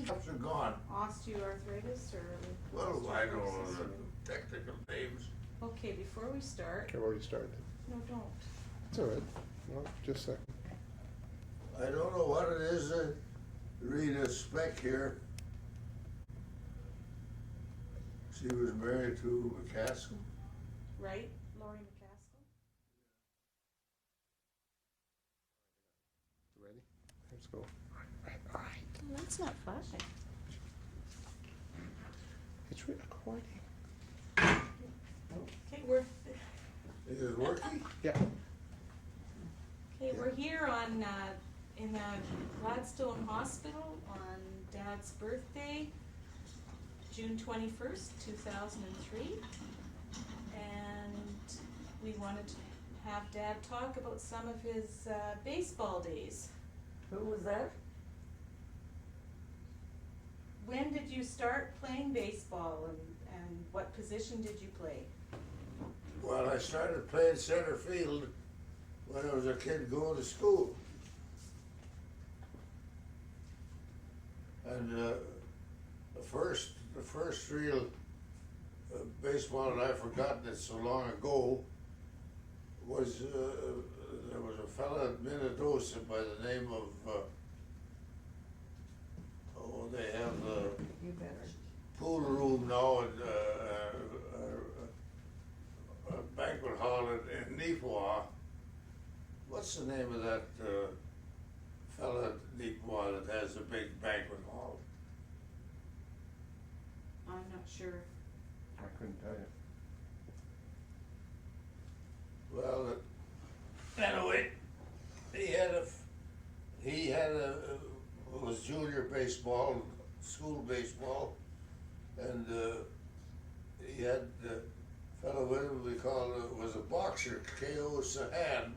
Ups are gone. Osteoarthritis or? Well, I don't know osteoporosis or- the technical names. Okay, before we start, I've already started. no, don't. It's all right. Well, just a second. I don't know what it is, read a spec here. She was married to McCaskill. Right, Lori McCaskill? Ready? Let's go. All right. Oh, that's not flashing. It's recording. Okay, Is it working? Yeah. we're here on, in the Gladstone Hospital on Dad's birthday, June 21st, 2003. And we wanted to have Dad talk about some of his baseball days. Who was that? When did you start playing baseball and what position did you play? Well, I started playing center field when I was a kid going to school. And the first real baseball that I've forgotten it so long ago was there was a fella at Minnedosa by the name of they have the You better. pool room now and a banquet hall in Neepawa. What's the name of that fella at Neepawa that has a big banquet hall? I'm not sure. I couldn't tell you. Well, anyway, it was junior baseball, school baseball, and he had a fellow with him was a boxer, K.O. Sahan.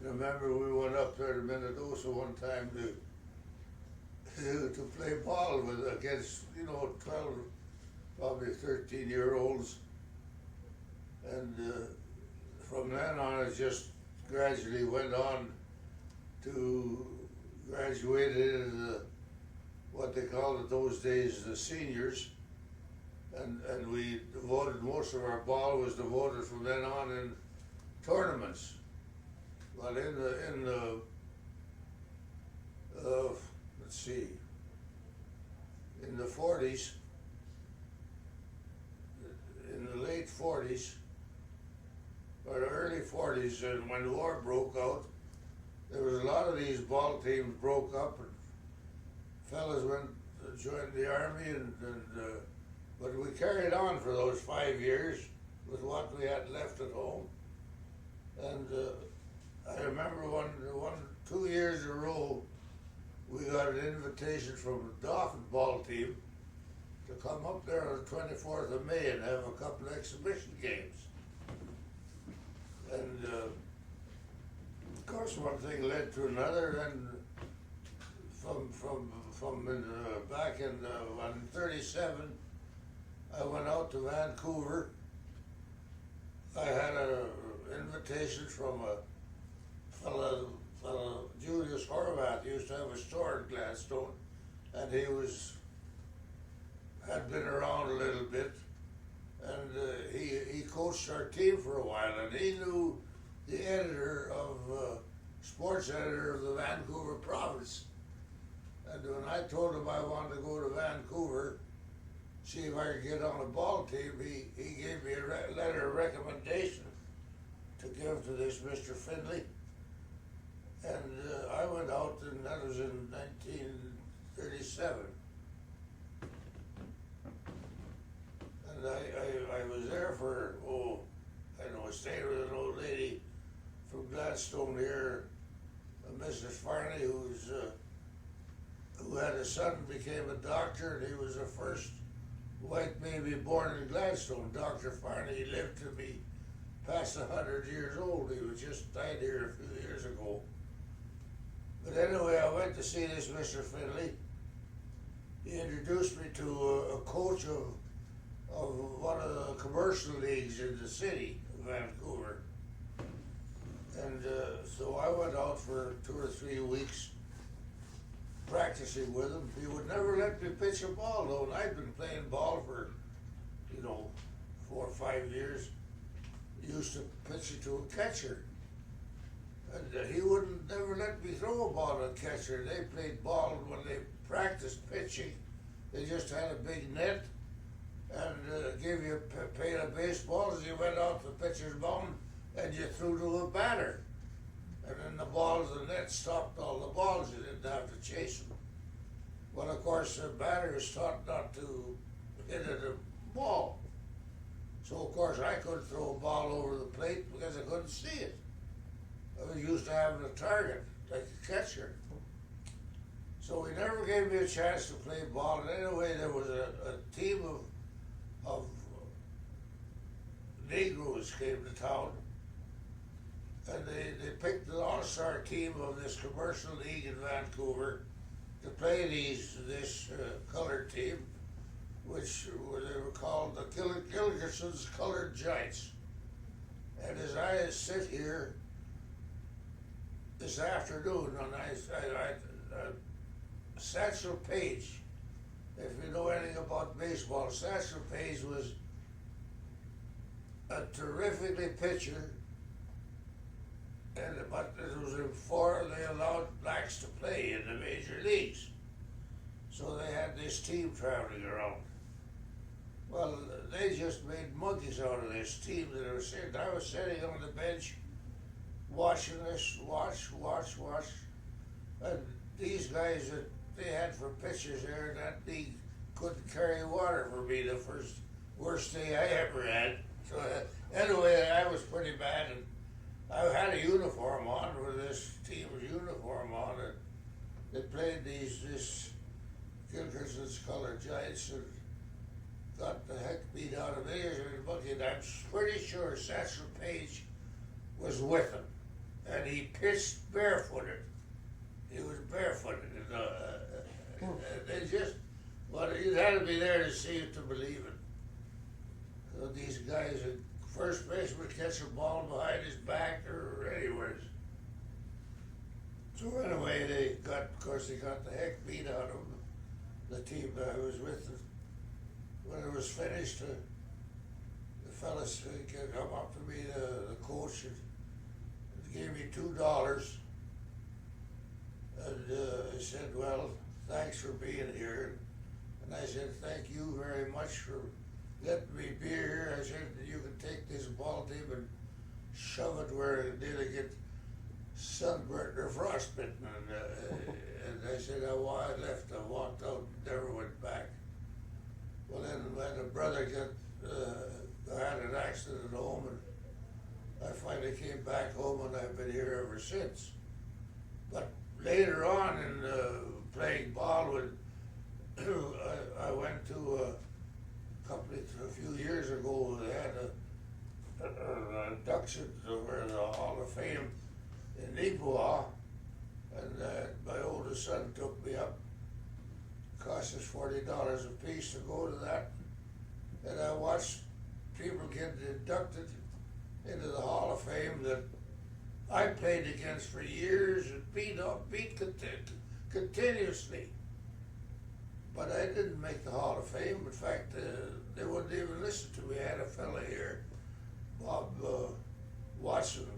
Remember, we went up there to Minnedosa one time to play ball against 12, probably 13-year-olds, and from then on it just gradually went on to graduate into what they called it those days the seniors, and we devoted most of our ball was devoted from then on in tournaments. But in the let's see, in the 40s, in the late 40s or the early 40s, and when the war broke out, there was a lot of these ball teams broke up, and fellas went to join the army, but we carried on for those 5 years with what we had left at home. And I remember 2 years in a row, we got an invitation from the Dauphin ball team to come up there on the 24th of May and have a couple of exhibition games. And of course, one thing led to another, and back in 37, I went out to Vancouver. I had an invitation from a fellow Julius Horvath, used to have a store in Gladstone, and he had been around a little bit, and he coached our team for a while, and he knew the sports editor of the Vancouver province. And when I told him I wanted to go to Vancouver, see if I could get on a ball team, he gave me a letter of recommendation to give to this Mr. Finley. And I went out, and that was in 1937. And I was there for, I stayed with an old lady from Gladstone here, Mrs. Farney, who had a son, became a doctor, and he was the first white baby born in Gladstone. Dr. Farney, he lived to be past 100 years old. He was just died here a few years ago. But anyway, I went to see this Mr. Finley. He introduced me to a coach of one of the commercial leagues in the city of Vancouver. And so I went out for 2 or 3 weeks practicing with him. He would never let me pitch a ball though, and I'd been playing ball for, 4 or 5 years. Used to pitch it to a catcher. And he wouldn't never let me throw a ball to a catcher. They played ball when they practiced pitching. They just had a big net and gave you a pail of baseballs. You went out to the pitcher's mound and you threw to a batter. And then the net stopped all the balls. You didn't have to chase them. But of course, the batter is taught not to hit at a ball. So of course, I couldn't throw a ball over the plate because I couldn't see it. I was used to having a target, like a catcher. So he never gave me a chance to play ball. And anyway, there was a team of Negroes came to town. And they picked the all-star team of this commercial league in Vancouver to play this colored team, which they were called the Gilgerson's Colored Giants. And as I sit here this afternoon, and Satchel Paige, if you know anything about baseball, Satchel Paige was a terrifically pitcher. But it was before they allowed blacks to play in the major leagues. So they had this team traveling around. Well, they just made monkeys out of this team that were sitting. I was sitting on the bench watching this, watch. And these guys that they had for pitchers there in that league couldn't carry water for me the worst day I ever had. So anyway, I was pretty bad. And I had a uniform on with this team's uniform on, and they played this Gilgerson's Colored Giants and got the heck beat out of me. And I'm pretty sure Satchel Paige was with him, and he pitched barefooted. He was barefooted. And, they just, well, you had to be there to see it to believe it. So these guys had first baseman catch a ball behind his back or anywhere. So anyway, they got the heck beat out of them. The team that I was with, when it was finished, the fellas come up to me, the coach, and gave me $2. And he said, well, thanks for being here. And I said, thank you very much for letting me be here. I said, you can take this ball team and shove it where it didn't get sunburnt or frostbitten. And I said, I left, I walked out, never went back. Well, then when a brother had an accident at home, and I finally came back home, and I've been here ever since. But later on in playing ball, when I went to a few years ago, they had an induction over the Hall of Fame in Nipoa, and my oldest son took me up. It cost us $40 a piece to go to that, and I watched people get inducted into the Hall of Fame that I played against for years and beat continuously. But I didn't make the Hall of Fame. In fact, they wouldn't even listen to me. I had a fella here, Bob Watson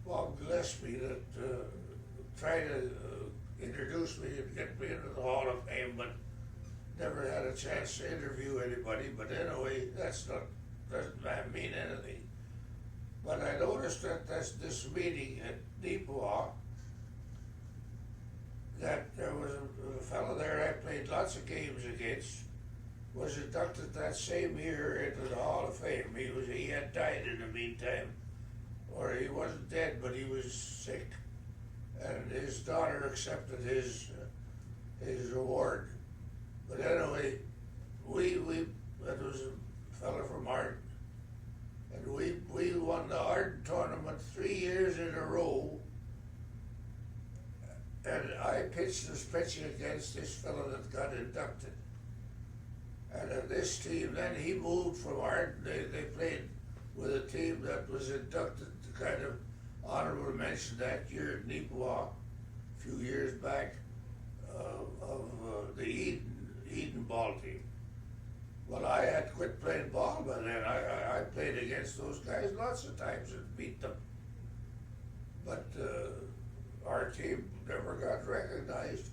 Gillespie, that tried to introduce me and get me into the Hall of Fame, but never had a chance to interview anybody. But anyway, doesn't mean anything. But I noticed that this meeting at Nipoa, that there was a fellow there I played lots of games against, was inducted that same year into the Hall of Fame. He had died in the meantime, or he wasn't dead, but he was sick, and his daughter accepted his award. But anyway, that was a fellow from Arden, and we won the Arden tournament 3 years in a row. And I was pitching against this fellow that got inducted. And this team, then he moved from Arden. They played with a team that was inducted, kind of honorable mention that year at Nipoa, a few years back. against those guys lots of times and beat them. But our team never got recognized.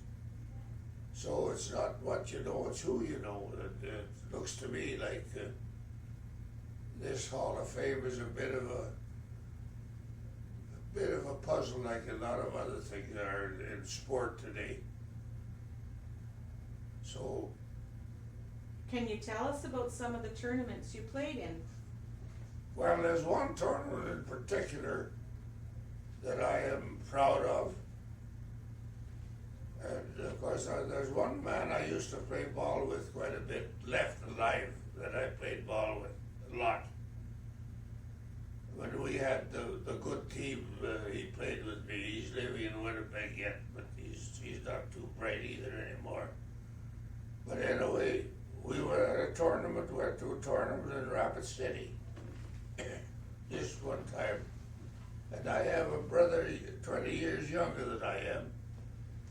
So it's not what you know, it's who you know. It looks to me like this Hall of Fame is a bit of a puzzle, like a lot of other things are in sport today. So, Can you tell us about some of the tournaments you played in? well, there's one tournament in particular that I am proud of. And of course, there's one man I used to play ball with quite a bit, left alive, that I played ball with a lot. When we had the good team, he played with me. He's living in Winnipeg yet, but he's not too bright either anymore. But anyway, we were at a tournament, went to a tournament in Rapid City this one time. And I have a brother 20 years younger than I am.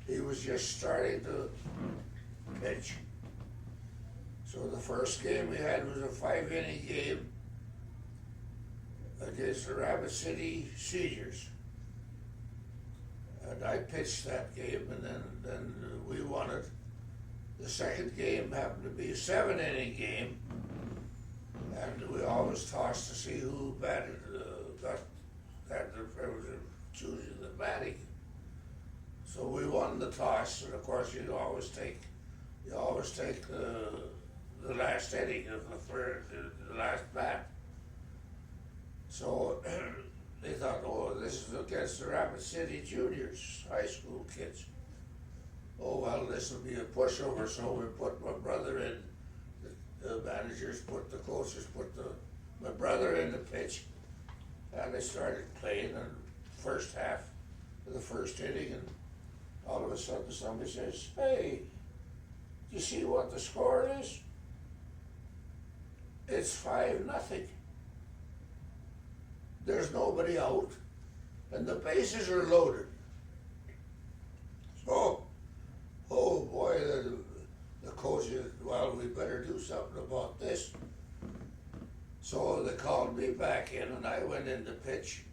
He was just starting to pitch. So the first game we had was a 5-inning game against the Rapid City Seniors. And I pitched that game, and then we won it. The second game happened to be a 7-inning game, and we always tossed to see who batted, choosing the batting. So we won the toss, and of course you always take the last inning of the last bat. So they thought, oh, this is against the Rapid City Juniors, high school kids. Oh, well, this will be a pushover, so we put my brother in. The managers the coaches put my brother in the pitch, and they started playing in the first half of the first inning, and all of a sudden somebody says, hey, do you see what the score is? It's 5-0. There's nobody out, and the bases are loaded. So, oh boy, the coach said, well, we better do something about this. So they called me back in, and I went in to pitch.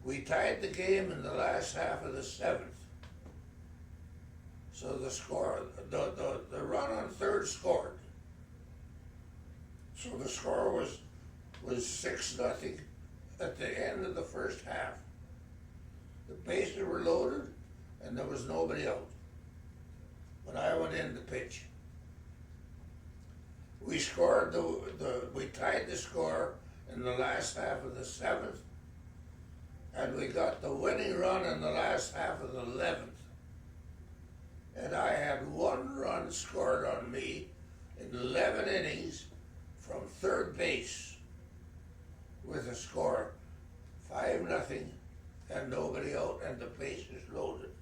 We tied the game in the last half of the 7th. So the score, the run on third scored. So the score was 6-0 at the end of the first half. The bases were loaded, and there was nobody out when I went in to pitch. We scored we tied the score in the last half of the 7th, and we got the winning run in the last half of the 11th. And I had 1 run scored on me in 11 innings from third base with a score 5-0 and nobody out and the bases loaded.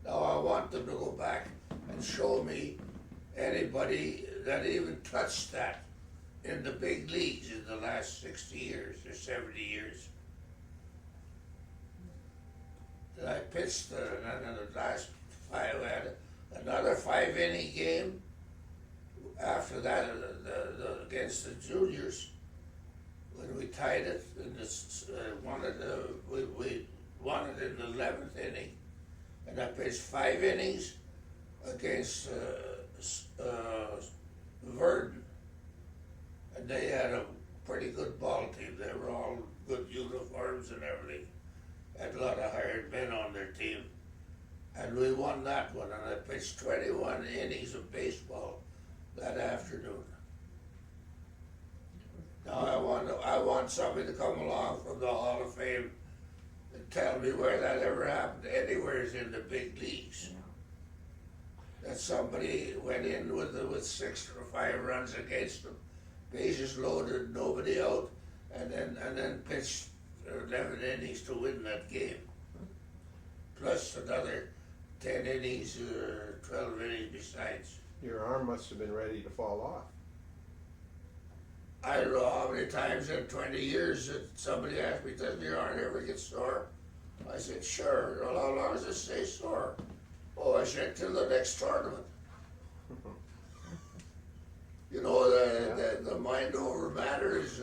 Now I want them to go back and show me anybody that even touched that in the big leagues in the last 60 years or 70 years. And I pitched and then the last 5, I had another 5-inning game after that against the juniors when we tied it and we won it in the 11th inning, and I pitched 5 innings against Verdun, and they had a pretty good ball team. They were all good uniforms and everything. Had a lot of hired men on their team, and we won that one. And I pitched 21 innings of baseball that afternoon. Now I want somebody to come along from the Hall of Fame and tell me where that ever happened anywhere in the big leagues. That somebody went in with 6 or 5 runs against them, bases loaded, nobody out, and then pitched 11 innings to win that game. Plus another 10 innings or 12 innings besides. Your arm must have been ready to fall off. I don't know how many times in 20 years that somebody asked me, does your arm ever get sore? I said, sure. Well, how long does it stay sore? Oh, I said, till the next tournament. You know, the mind over matter is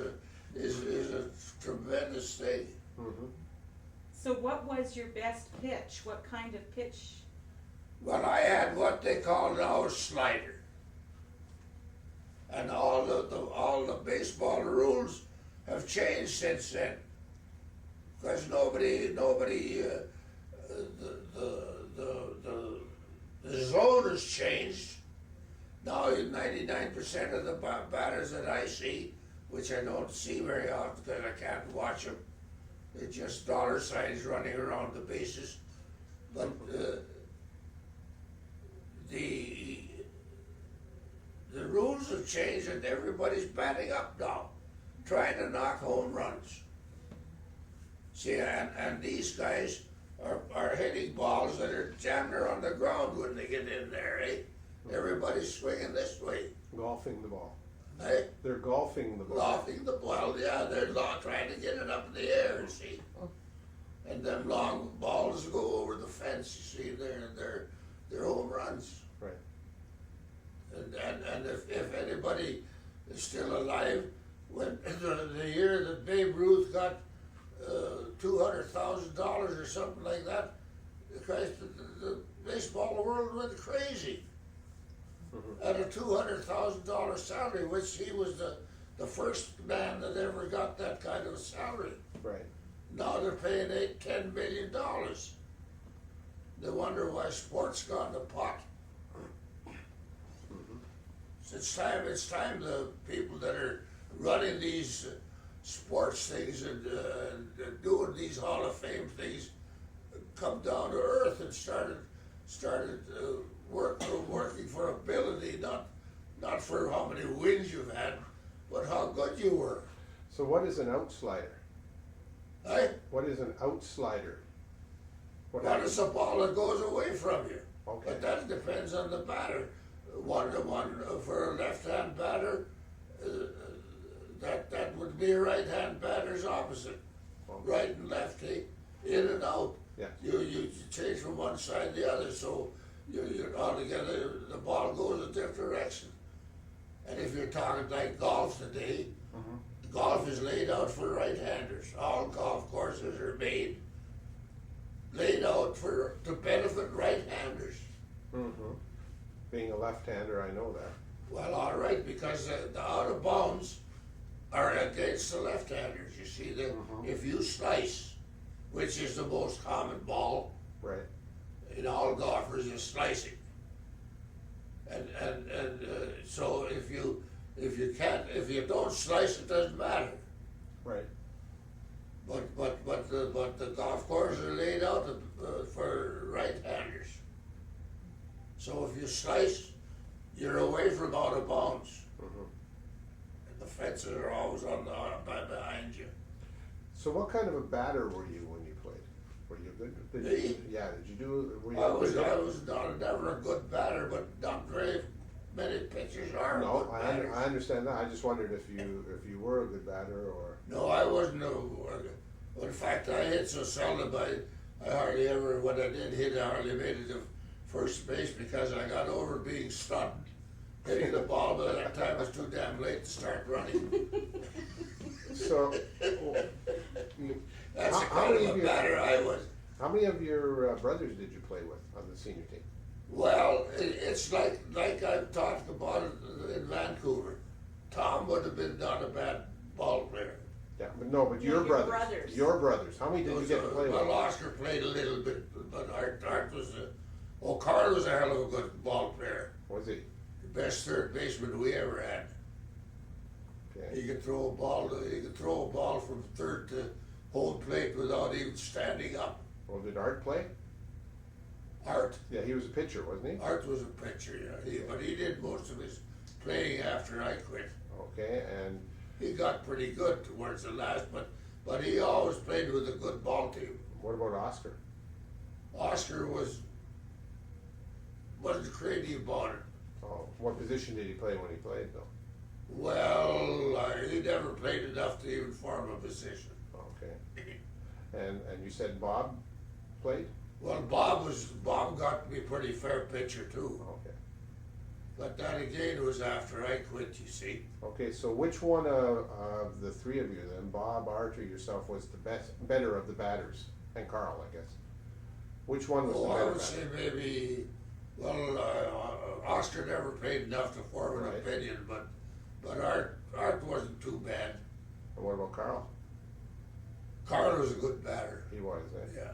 is a tremendous thing. Mm-hmm. So what was your best pitch? What kind of pitch? Well, I had what they call now a slider. And all the baseball rules have changed since then. Because the zone has changed. Now 99% of the batters that I see, which I don't see very often because I can't watch them, they're just dollar signs running around the bases. But the rules have changed and everybody's batting up now, trying to knock home runs. See, and these guys are hitting balls that are jammed on the ground when they get in there, eh? Everybody's swinging this way. Golfing the ball. Eh? They're golfing the ball. Golfing the ball, yeah, they're trying to get it up in the air, see? And them long balls go over the fence, you see, they're home runs. Right. And if anybody is still alive, when the year that Babe Ruth got $200,000 or something like that, Christ, the baseball world went crazy. Mm-hmm. At a $200,000 salary, which he was the first man that ever got that kind of a salary. Right. Now they're paying $10 million. They wonder why sports gone to pot. Mm-hmm. It's time the people that are running these sports things and doing these Hall of Fame things come down to earth and started working for ability, not for how many wins you've had, but how good you were. So what is an outslider? Eh? What is an outslider? That is a ball that goes away from you. Okay. But that depends on the batter. 1-1 for a left-hand batter, that would be a right-hand batter's opposite. Okay. Right and left, eh? In and out. Yeah. You change from one side to the other, so you're altogether, the ball goes a different direction. And if you're talking like golf today, Mm-hmm. golf is laid out for right-handers. All golf courses are laid out to benefit right-handers. Mm-hmm. Being a left-hander, I know that. Well, all right, because the out of bounds are against the left-handers. You see, Mhm. if you slice, which is the most common ball Right. in all golfers, is slicing. And so if you don't slice, it doesn't matter. Right. But the golf courses are laid out for right-handers. So if you slice, you're away from out of bounds. Mm-hmm. And the fences are always behind you. So what kind of a batter were you when you played? Were you good? Me? Yeah, did you do, were you I a was good hitter? never a good batter, but not very many pitchers are No, good batters. I understand that. I just wondered if you were a good batter or. No, I wasn't in fact, I hit so seldom, I hardly ever, when I did hit, I hardly made it to first base because I got over being stunned. Hitting the ball, but at that time it was too damn late to start running. So, That's the how kind many of of a your- batter I was. how many of your brothers did you play with on the senior team? Well, it's like I've talked about it in Vancouver. Tom would have been not a bad ball player. Yeah, but no, but your Your brothers. brothers. Your brothers. How many did you get to play with? Well, Oscar played a little bit, but Art was Carl was a hell of a good ball player. Was he? The best third baseman we ever had. Okay. He could throw a ball from third to home plate without even standing up. Well, did Art play? Art Yeah, he was a pitcher, wasn't he? was a pitcher, yeah. But he did most of his playing after I quit. Okay, and He got pretty good towards the last, but he always played with a good ball team. what about Oscar? Oscar wasn't crazy about it. Oh, what position did he play when he played, though? Well, he never played enough to even form a position. Okay. And you said Bob played? Well, Bob got to be a pretty fair pitcher too. Okay. But that again was after I quit, you see. Okay, so which one of the three of you then, Bob, Art, or yourself, was the better of the batters? And Carl, I guess. Which one was the Oh, I better would batter? say maybe, well, Oscar never played enough to form an Right. opinion, but Art wasn't too bad. And what about Carl? Carl was a good batter, He was, eh? yeah.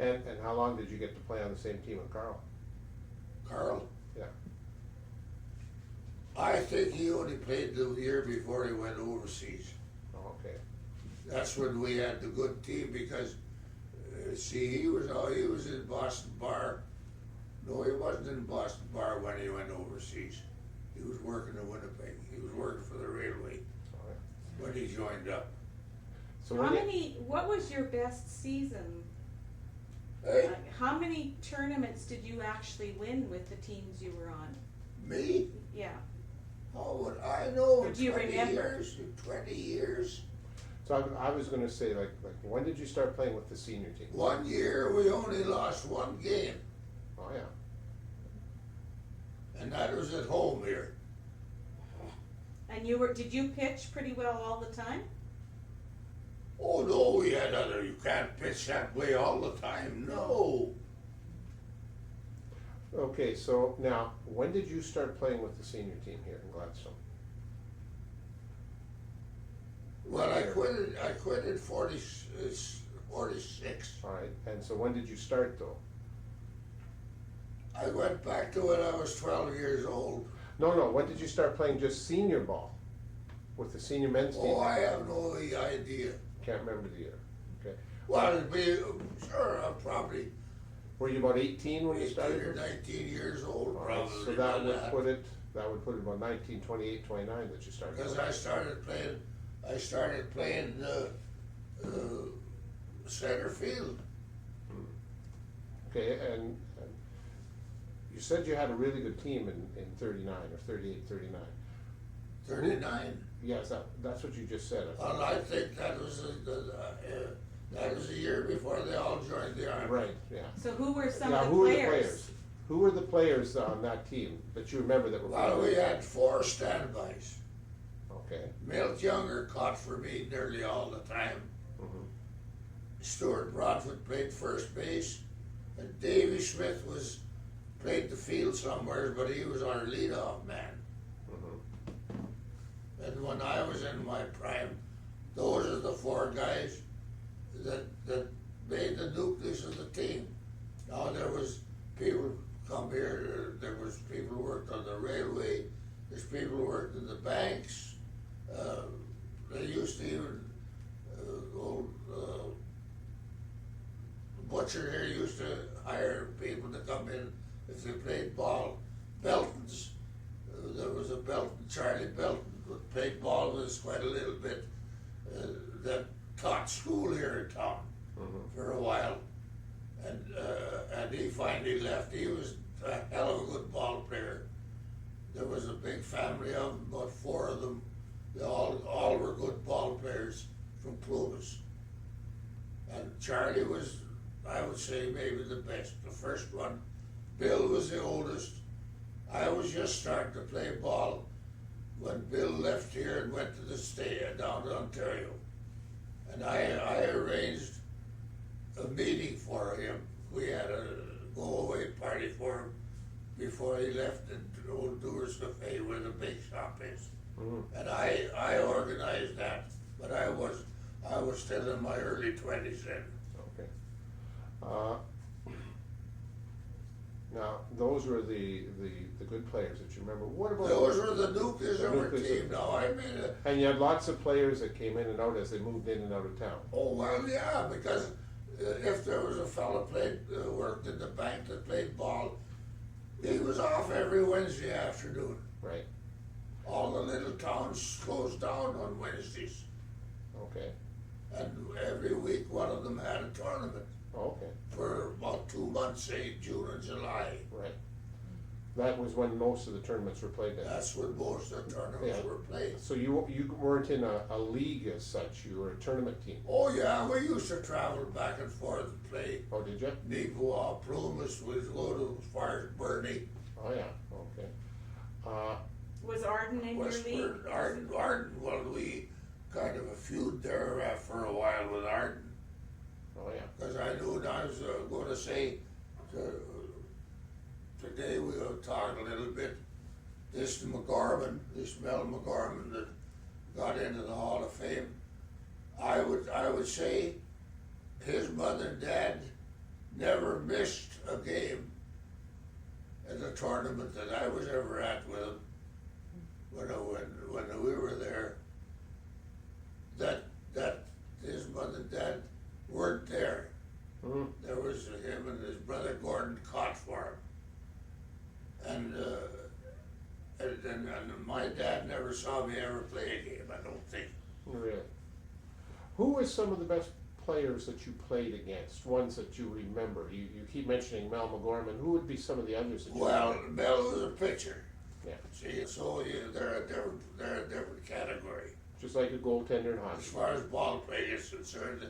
Okay. And how long did you get to play on the same team with Carl? Carl, Yeah. I think he only played the year before he went overseas. Oh, okay. That's when we had the good team because, see, he was in Boston Bar. No, he wasn't in Boston Bar when he went overseas. He was working in Winnipeg. He was working for the railway All right. when he joined up. So What was your best season? Hey, How many tournaments did you actually win with the teams you were on? me? Yeah, How would I know? Or do you 20 remember? years? 20 years? So I was gonna say, like, when did you start playing with the senior team? 1 year we only lost one game, Oh, yeah. and that was at home here. and did you pitch pretty well all the time? Oh no, we had other. You can't pitch that way all the time. No. Okay, so now, when did you start playing with the senior team here in Gladstone? Well, I quit at 46. All right, and so when did you start though? I went back to when I was 12 years old. No, when did you start playing just senior ball with the senior men's team? Oh, I have no idea. Can't remember the year. Okay. Well, it'd be, sure, I'm probably Were you about 18 when you 18 started? or 19 years old, All right, probably. so by that would put it about 19, 28, 29 that you started. Because playing. I started playing center field. Okay, and you said you had a really good team in 39 or 38, 39. 39. Yes, that's what you just said. I Well, thought. I think that was a year before they all joined the army. Right, yeah. So who were some Now, of the who were players? the players? Who were the players on that team that you remember that were Well, we playing? had 4 standbys. Okay. Milt Younger caught for me nearly all the time. Mhm. Stuart Broadfoot played first base, and Davy Smith played the field somewhere, but he was our leadoff man. Mhm. And when I was in my prime, those are the 4 guys that made the nucleus of the team. Now there was people come here. There was people who worked on the railway. There's people who worked in the banks. They used to even the butcher here used to hire people to come in if they played ball. Beltons, there was a Belton, Charlie Belton, who played ball with us quite a little bit, that taught school here in town Mhm. for a while. And he finally left. He was a hell of a good ball player. There was a big family of them, about 4 of them. They all were good ball players from Clovis. And Charlie was, I would say, maybe the best, the first one. Bill was the oldest. I was just starting to play ball when Bill left here and went to the state down to Ontario. And I arranged a meeting for him. We had a go-away party for him before he left at Old Doers Cafe where the big shop is. Mhm. And I organized that, but I was still in my early 20s then. Okay. Now, those were the good players that you remember. What about? Those were the nucleus of our nucleus team. of- Now, I mean, And you had lots of players that came in and out as they moved in and out of town. oh, well, yeah, because if there was a fella worked in the bank that played ball, he was off every Wednesday afternoon. Right. All the little towns closed down on Wednesdays. Okay. And every week one of them had a tournament Okay. for about 2 months, say June and July. Right. That was when most of the tournaments were played then. That's when most of the tournaments Yeah. were played. So you weren't in a league as such. You were a tournament team. Oh yeah, we used to travel back and forth and play. Oh, did you? Nicoa, Plumas, we'd go to as far as Burnie, Oh, yeah, okay. Was Arden in your league? Westford, Arden, well, we kind of a feud there for a while with Arden. Oh, yeah. Because I knew I was going to say, today we will talk a little bit, this Mel McGorman that got into the Hall of Fame, I would say his mother and dad never missed a game at a tournament that I was ever at with him when we were there, that his mother and dad weren't there. Mhm. There was him and his brother Gordon caught for him. And my dad never saw me ever play a game, I don't think. Really? Who were some of the best players that you played against, ones that you remember? You keep mentioning Mel McGorman. Who would be some of the others that you Well, remember? Mel was a pitcher. Yeah, See, so they're a different category. just like a goaltender in As hockey. far as ball playing is concerned,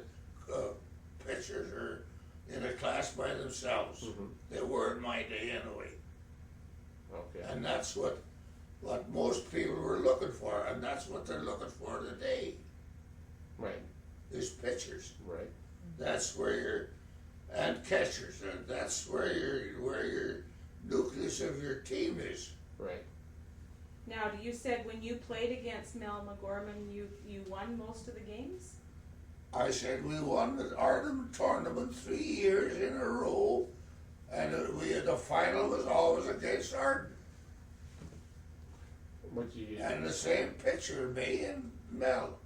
pitchers are in a class by themselves. Mhm. They were in my day anyway. Okay, And that's what most people were looking for, and that's what they're looking for today, right, is pitchers. right. That's where and catchers, and that's where your nucleus of your team is. Right. Now, you said when you played against Mel McGorman, you won most of the games? I said we won the Arnhem tournament 3 years in a row, and the final was always against Arden. But you And the same pitcher, me and Mel.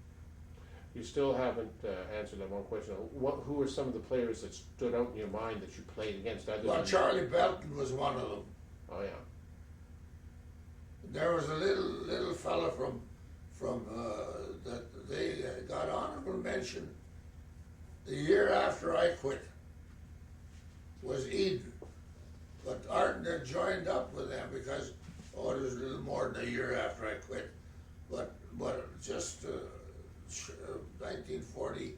still haven't answered that one question. Who were some of the players that stood out in your mind that you played against? Other Well, than Charlie Belton was one of them. Oh yeah. There was a little fella from that they got honorable mention the year after I quit, was Eden. But Arden had joined up with them because, it was a little more than a year after I quit. But just 1940,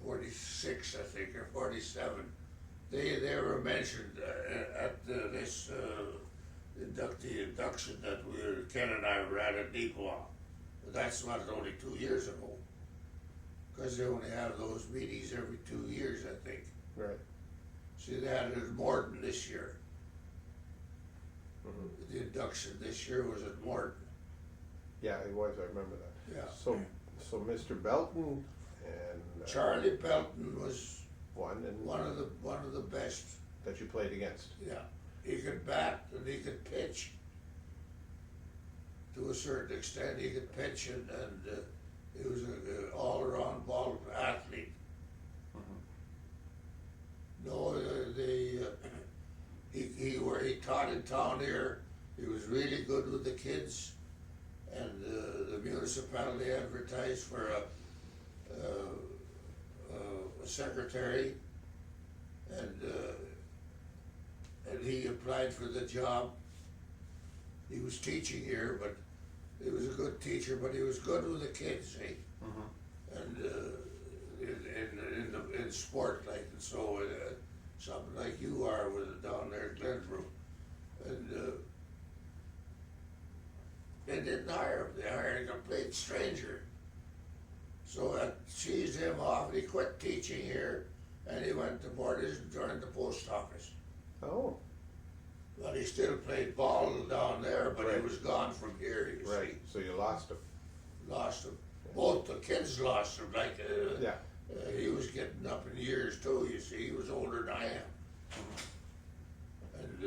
46, I think, or 47, they were mentioned at this induction that Ken and I were at Deepwa. But that's not only 2 years ago, because they only have those meetings every 2 years, I think. Right. See, they had it at Morton this year. Mhm. The induction this year was at Morton. Yeah, it was. I remember that. Yeah. So Mr. Belton and Charlie Belton was one and one of the best. that you played against. Yeah, he could bat and he could pitch. To a certain extent, he could pitch and he was an all-around ball athlete. No, he taught in town here. He was really good with the kids, and the municipality advertised for a secretary, and he applied for the job. He was teaching here, but he was a good teacher, but he was good with the kids, eh? And in sport, like, and so something like you are with down there at Glenbrook, and they didn't hire him. They hired a complete stranger. So that cheesed him off, and he quit teaching here, and he went to Borders and joined the post office. Oh. But he still played ball down there, but he Right. was gone from here, you Right. So you lost him. see. Lost him. Both the kids lost him, like, Yeah. he was getting up in years too, you see, he was older than I am. And,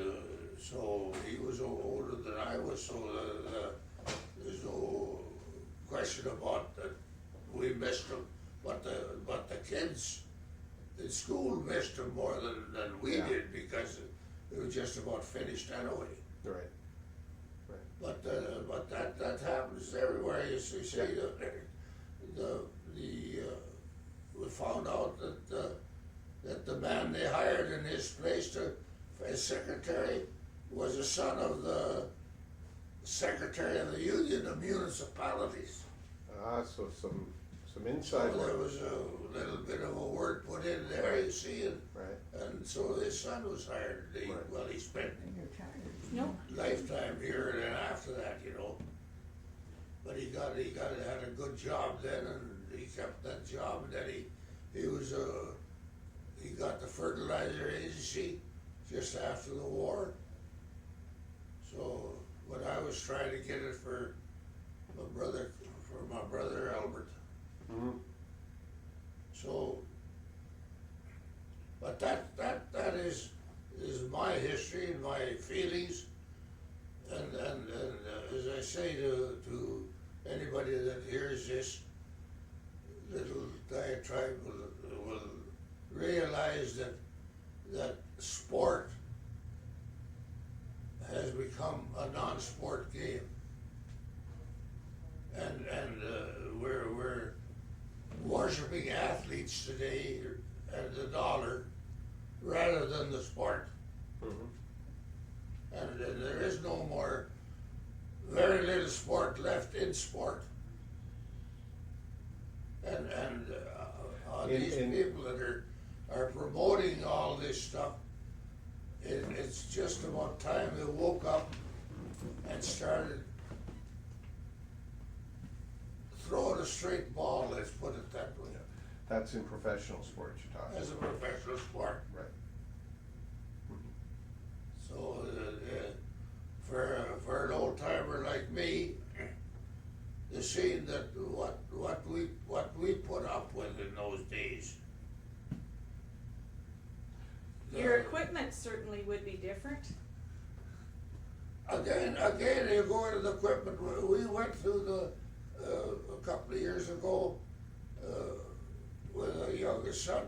so he was older than I was, so, there's no question about that, we missed him. But the kids in school missed him more than we Yeah. did, because it was just about finished anyway. Right. But that happens everywhere, you see, we found out that the man they hired in his place as secretary was the son of the secretary of the Union of Municipalities. So some So inside there work. was a little bit of a word put in there, you see, Right. and so his son was hired. Right. Well, he's spent And you're tired. No, lifetime here and then after that, you know. But he had a good job then, and he kept that job, and then he got the fertilizer agency just after the war. So when I was trying to get it for my brother Albert. Mm-hmm. So, but that is my history and my feelings, and as I say to anybody that hears this little diatribe will realize that sport has become a non-sport game, and we're worshiping athletes today and the dollar rather than the sport. Mm-hmm. And there is no more, very little sport left in sport. And these people that are promoting all this stuff, it's just about time they woke up and started throwing a straight ball, let's put it that way, That's in professional sports you're talking as a about. professional sport. Right. So, for an old timer like me, to see that what we put up with in those days. your equipment certainly would be different. Again, you go into the equipment. We went through a couple of years ago with a youngest son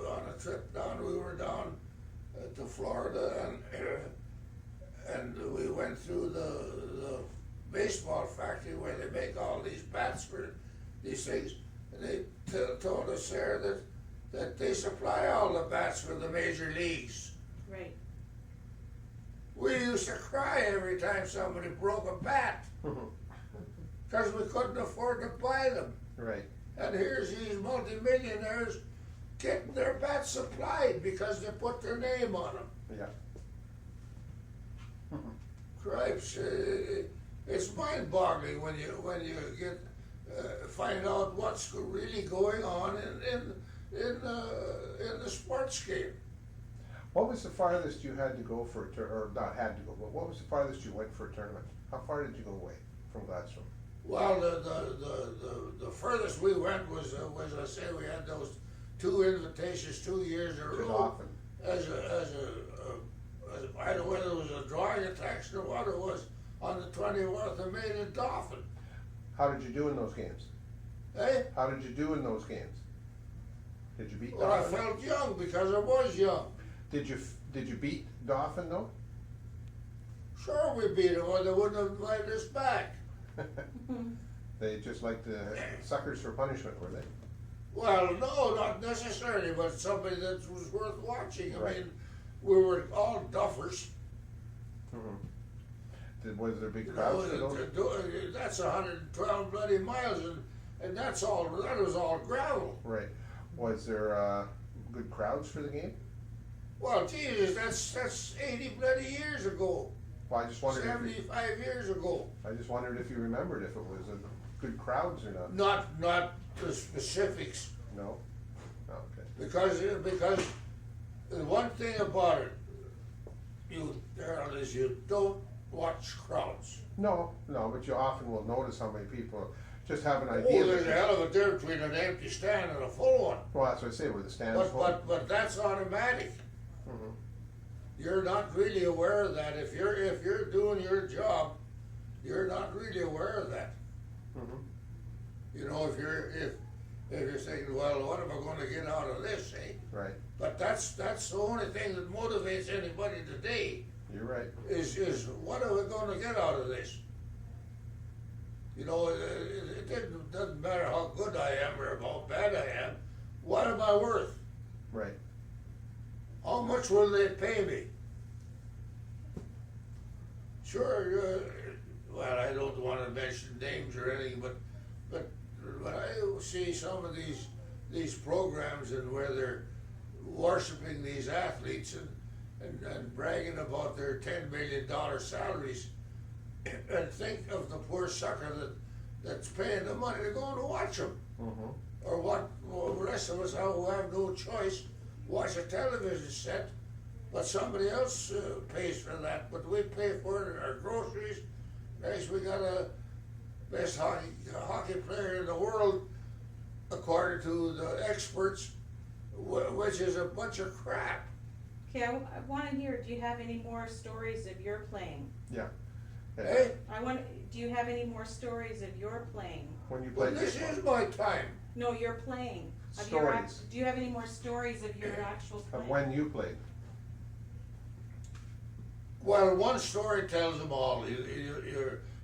on a trip down. We were down to Florida, and we went through the baseball factory where they make all these bats for these things, and they told us there that they supply all the bats for the major leagues. Right. We used to cry every time somebody broke a bat because we couldn't afford to buy them. Right. And here's these multimillionaires getting their bats supplied because they put their name on them. Yeah. Cripes, it's mind-boggling when you get find out what's really going on in the sports game. What was the farthest you had to go for or not had to go, but what was the farthest you went for a tournament? How far did you go away from Gladstone? Well, the furthest we went was I say we had those 2 invitations 2 years in a Too row. often. As I don't know whether it was a drawing attraction or what it was on the 24th of May in Dauphin. How did you do in those games? Eh? How did you do in those games? Did you beat Well, I Dauphin? felt young because I was young. Did you beat Dauphin though? Sure, we beat them, or they wouldn't have invited us back. They just like the suckers for punishment, were they? Well, no, not necessarily, but somebody that was worth watching. I Right. mean, we were all duffers. Was there big You crowds know, for those? that's 112 bloody miles, and that was all gravel. Right. Was there good crowds for the game? Well, Jesus, that's 80 bloody years ago. Well, I just wondered. 75 years ago. I just wondered if you remembered if it was good crowds or not. Not the specifics, No. Oh, okay. because the one thing about it, Darryl, is you don't watch crowds. No, but you often will notice how many people just have an Oh, idea. there's a hell of a difference between an empty stand and a full one. Well, that's what I say, where the stands full. But that's automatic. Mhm. You're not really aware of that. If you're doing your job, you're not really aware of that. Mhm. You know, if you're saying, well, what am I going to get out of this, eh? Right. But that's the only thing that motivates anybody today You're right. is what are we going to get out of this? You know, it doesn't matter how good I am or how bad I am. What am I worth? Right. How much will they pay me? Sure, well, I don't want to mention names or anything, but when I see some of these programs and where they're worshiping these athletes and bragging about their $10 million salaries, and think of the poor sucker that's paying the money to go and watch them. Mm-hmm. Or what, well, the rest of us who have no choice, watch a television set, but somebody else pays for that, but we pay for it in our groceries. Next, we got a best hockey player in the world, according to the experts, which is a bunch of crap. Okay, I wanna hear, do you have any more stories of your playing? Yeah. Hey, Do you have any more stories of your playing? When you well, played this baseball. is my time. No, you're playing. Of Stories. do you have any more stories of your actual Of playing? when you played. Well, one story tells them all.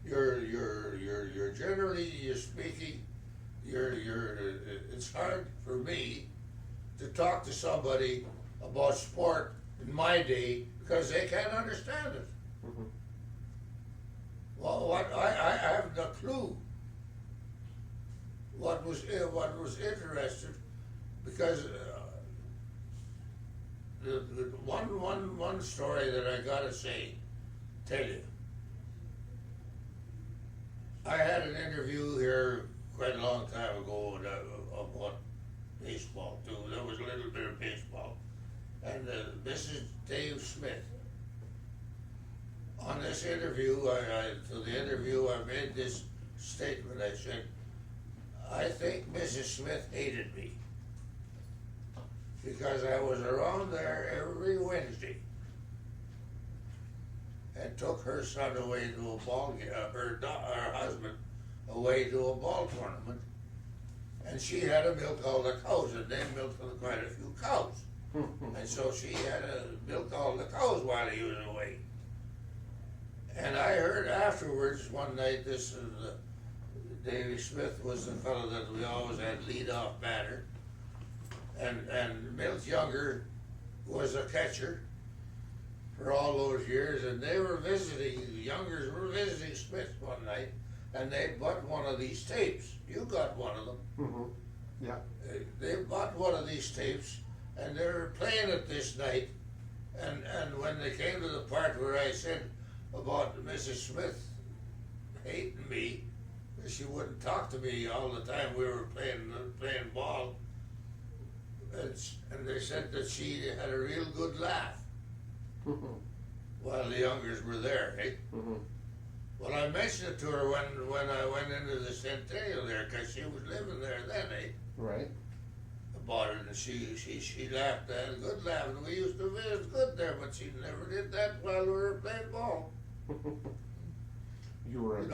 You're generally, you're speaking, it's hard for me to talk to somebody about sport in my day because they can't understand it. Mm-hmm. Well, I have no clue what was interested, because the one story that I gotta tell you. I had an interview here quite a long time ago about baseball too. There was a little bit of baseball, and Mrs. Dave Smith. On this interview, to the interview, I made this statement. I said, I think Mrs. Smith hated me because I was around there every Wednesday and took her son away to a ball game, her husband away to a ball tournament, and she had to milk all the cows, and they milked quite a few cows, and so she had to milk all the cows while he was away. And I heard afterwards one night, this Davy Smith was the fellow that we always had lead-off batter, and Milt Younger was a catcher for all those years, and they were visiting, the Youngers were visiting Smith one night, and they bought one of these tapes. You got one of them. Mm-hmm. Yeah. They bought one of these tapes, and they were playing it this night, and when they came to the part where I said about Mrs. Smith hating me, she wouldn't talk to me all the time we were playing ball, and they said that she had a real good laugh while the Youngers were there, eh? Mm-hmm. Well, I mentioned it to her when I went into the Centennial there, because she was living there then, eh? Right. About it, and she laughed, had a good laugh, and we used to visit good there, but she never did that while we were playing ball. You were a You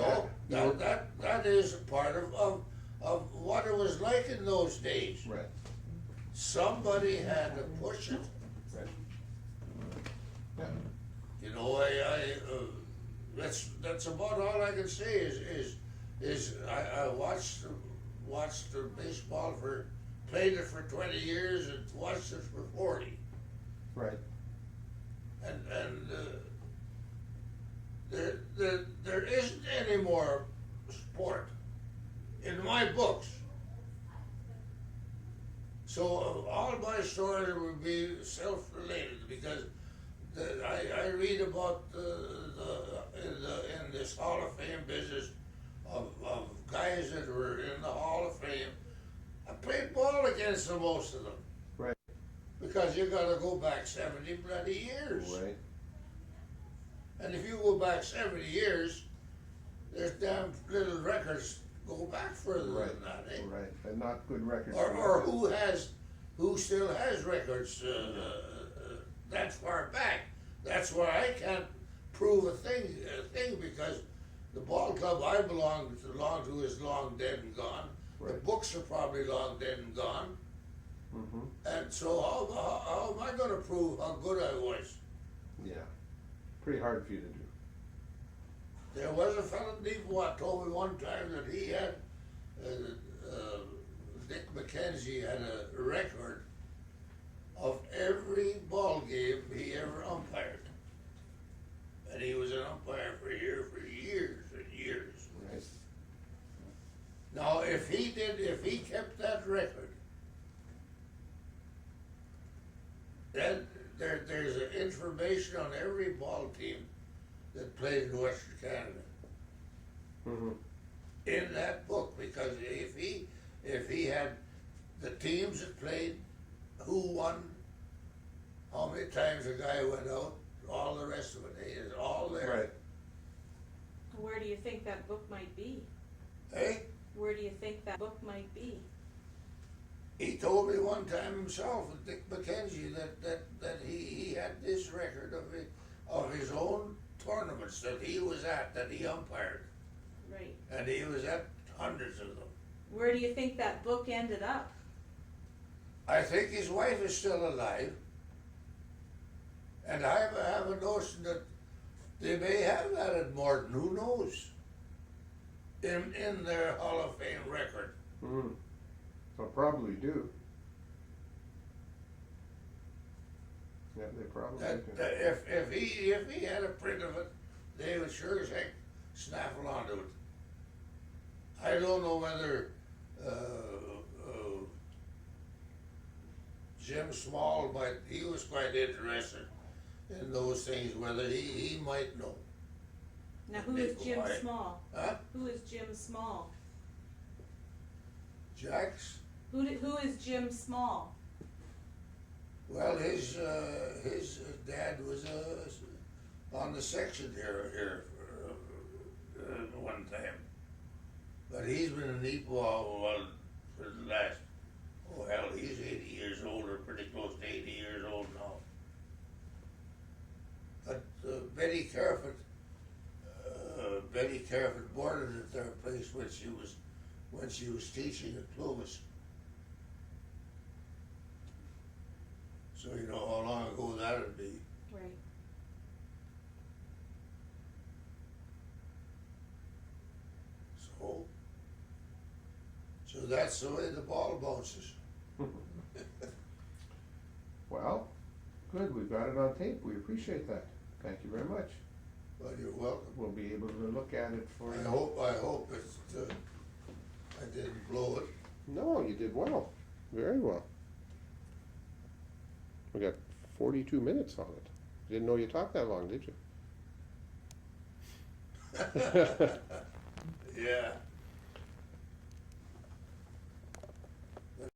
know, that is a part of what it was like in those days. Right. Somebody had to push it. Right. Yeah. You know, that's about all I can say is I watched the baseball played it for 20 years and watched it for 40. Right. And there isn't any more sport in my books. So all my stories would be self-related, because I read about in this Hall of Fame business of guys that were in the Hall of Fame. I played ball against them, most of them. Right. Because you gotta go back 70 bloody years. Right. And if you go back 70 years, there's damn little records go back further Right. than that, eh? Right. And not good records. Or who still has records that far back. That's why I can't prove a thing because the ball club I belong to is long dead and gone. The Right. books are probably long dead and gone. Mm-hmm. And so how am I gonna prove how good I was? Yeah. Pretty hard for you to do. There was a fellow named Watt told me one time that he had, Dick McKenzie had a record of every ball game he ever umpired. And he was an umpire for years and years. Right. Now, if he kept that record, then there's information every ball team that played in Western Canada Mm-hmm. in that book, because if he had the teams that played, who won, how many times a guy went out, all the rest of it, it's all there. Right. Where do you think that book might be? Hey, Where do you think that book might be? he told me one time himself, Dick McKenzie, that he had this record of his own tournaments that he was at, that he umpired, Right. and he was at hundreds of them. Where do you think that book ended up? I think his wife is still alive, and I have a notion that they may have that at Morton, who knows, in their Hall of Fame record. Mm-hmm. They'll probably do. Yeah, they probably That, do. if he had a print of it, they would sure as heck snaffle onto it. I don't know whether Jim Small he was quite interested in those things, whether he might know. Now, who is Jim Why? Small? Huh? Who is Jim Small? Jack's? Who is Jim Small? Well, his dad was on the section here one time, but he's been in Nepal for the last, oh hell, he's 80 years old, or pretty close to 80 years old now. But Betty Careford boarded at their place when she was teaching at Clovis. So you know how long ago that would be. Right. So that's the way the ball bounces. Well, good, we've got it on tape, we appreciate that. Thank you very much. Well, you're welcome. We'll be able to look at it for you. I hope it's, I didn't blow it. No, you did well, very well. We got 42 minutes on it. Didn't know you talked that long, did you? Yeah.